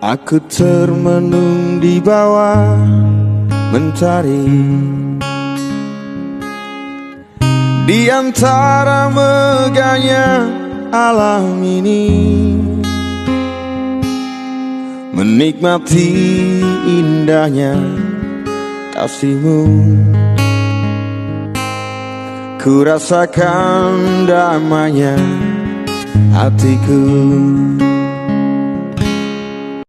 Aku termenung di bawah mentari, di antara megahnya alam ini, menikmati indahnya kasihmu. Ku rasakan damainya hatiku.